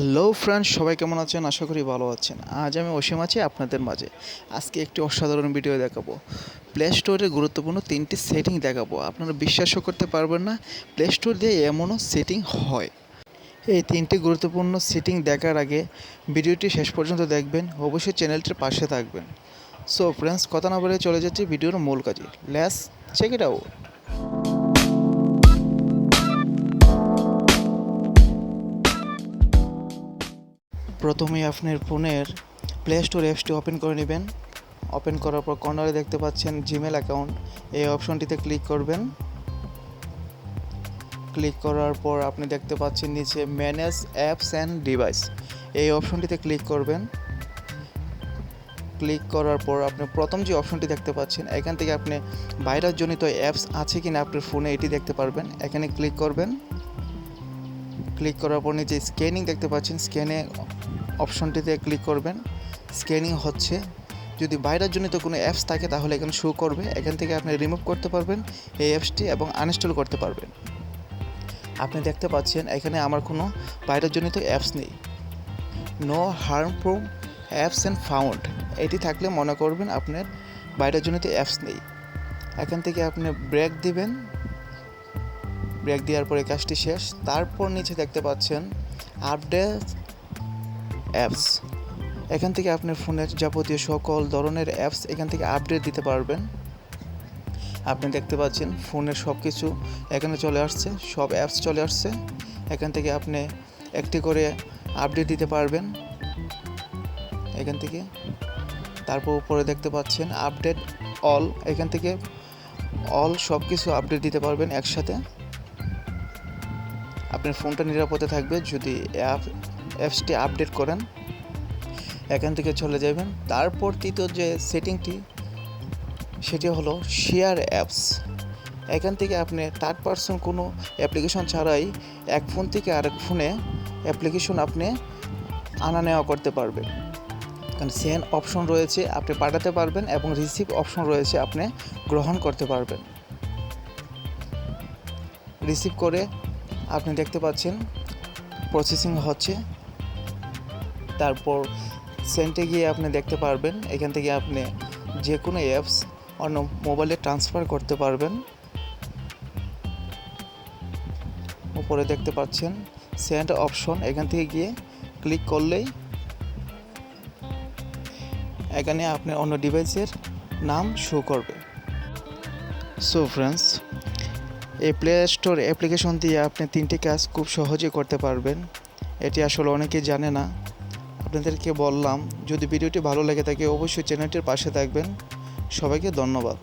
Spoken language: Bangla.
হ্যালো ফ্রেন্ডস, সবাই কেমন আছেন? আশা করি ভালো আছেন। আজ আমি অসীম আছি আপনাদের মাঝে। আজকে একটি অসাধারণ ভিডিও দেখাবো। প্লে স্টোরের গুরুত্বপূর্ণ 3টি সেটিং দেখাবো। আপনারা বিশ্বাসও করতে পারবেন না, প্লে স্টোর দিয়ে এমনও সেটিং হয়। এই 3টি গুরুত্বপূর্ণ সেটিং দেখার আগে ভিডিওটি শেষ পর্যন্ত দেখবেন, অবশ্যই চ্যানেলটির পাশে থাকবেন। সো ফ্রেন্ডস, কথা না বলে চলে যাচ্ছি ভিডিওর মূল কাজে। Let's check it out. প্রথমে আপনার ফোনের প্লে স্টোর অ্যাপসটি ওপেন করে নেবেন। ওপেন করার পর কর্নারে দেখতে পাচ্ছেন জিমেল অ্যাকাউন্ট, এই অপশনটিতে ক্লিক করবেন। ক্লিক করার পর আপনি দেখতে পাচ্ছেন নিচে ম্যানেজ অ্যাপস অ্যান্ড ডিভাইস, এই অপশনটিতে ক্লিক করবেন। ক্লিক করার পর আপনি প্রথম যে অপশনটি দেখতে পাচ্ছেন, এখান থেকে আপনি ভাইরাসজনিত অ্যাপস আছে কিনা আপনার ফোনে এটি দেখতে পারবেন। এখানে ক্লিক করবেন। ক্লিক করার পর নিচে স্ক্যানিং দেখতে পাচ্ছেন, স্ক্যানে অপশনটিতে ক্লিক করবেন। স্ক্যানিং হচ্ছে, যদি ভাইরাসজনিত কোনো অ্যাপস থাকে তাহলে এখানে শো করবে। এখান থেকে আপনি রিমুভ করতে পারবেন এই অ্যাপসটি এবং আনইনস্টল করতে পারবেন। আপনি দেখতে পাচ্ছেন এখানে আমার কোনো ভাইরাসজনিত অ্যাপস নেই। No harmful apps and found, এটি থাকলে মনে করবেন আপনার ভাইরাসজনিত অ্যাপস নেই। এখান থেকে আপনি ব্রেক দিবেন। ব্রেক দেওয়ার পরে কাজটি শেষ। তারপর নিচে দেখতে পাচ্ছেন আপডেট অ্যাপস, এখান থেকে আপনার ফোনের যাবতীয় সকল ধরনের অ্যাপস এখান থেকে আপডেট দিতে পারবেন। আপনি দেখতে পাচ্ছেন ফোনের সব কিছু এখানে চলে আসছে, সব অ্যাপস চলে আসছে। এখান থেকে আপনি একটি করে আপডেট দিতে পারবেন এখান থেকে। তারপর উপরে দেখতে পাচ্ছেন আপডেট অল, এখান থেকে অল সব কিছু আপডেট দিতে পারবেন একসাথে। আপনার ফোনটা নিরাপদে থাকবে যদি অ্যাপসটি আপডেট করেন। এখান থেকে চলে যাবেন। তারপর তৃতীয় যে সেটিংটি, সেটি হলো শেয়ার অ্যাপস। এখান থেকে আপনি থার্ড পারসন কোনো অ্যাপ্লিকেশন ছাড়াই এক ফোন থেকে আরেক ফোনে অ্যাপ্লিকেশন আপনি আনা নেওয়া করতে পারবেন। কারণ সেন্ড অপশন রয়েছে, আপনি পাঠাতে পারবেন, এবং রিসিভ অপশন রয়েছে, আপনি গ্রহণ করতে পারবেন। রিসিভ করে আপনি দেখতে পাচ্ছেন প্রসেসিং হচ্ছে। তারপর সেন্টে গিয়ে আপনি দেখতে পারবেন এখান থেকে আপনি যে কোনো অ্যাপস অন্য মোবাইলে ট্রান্সফার করতে পারবেন। উপরে দেখতে পাচ্ছেন সেন্ড অপশন, এখান থেকে গিয়ে ক্লিক করলেই এখানে আপনার অন্য ডিভাইসের নাম শো করবে। সো ফ্রেন্ডস, এই প্লে স্টোর অ্যাপ্লিকেশন দিয়ে আপনি 3টি কাজ খুব সহজে করতে পারবেন। এটি আসলে অনেকেই জানে না, আপনাদেরকে বললাম। যদি ভিডিওটি ভালো লেগে থাকে অবশ্যই চ্যানেলটির পাশে থাকবেন। সবাইকে ধন্যবাদ।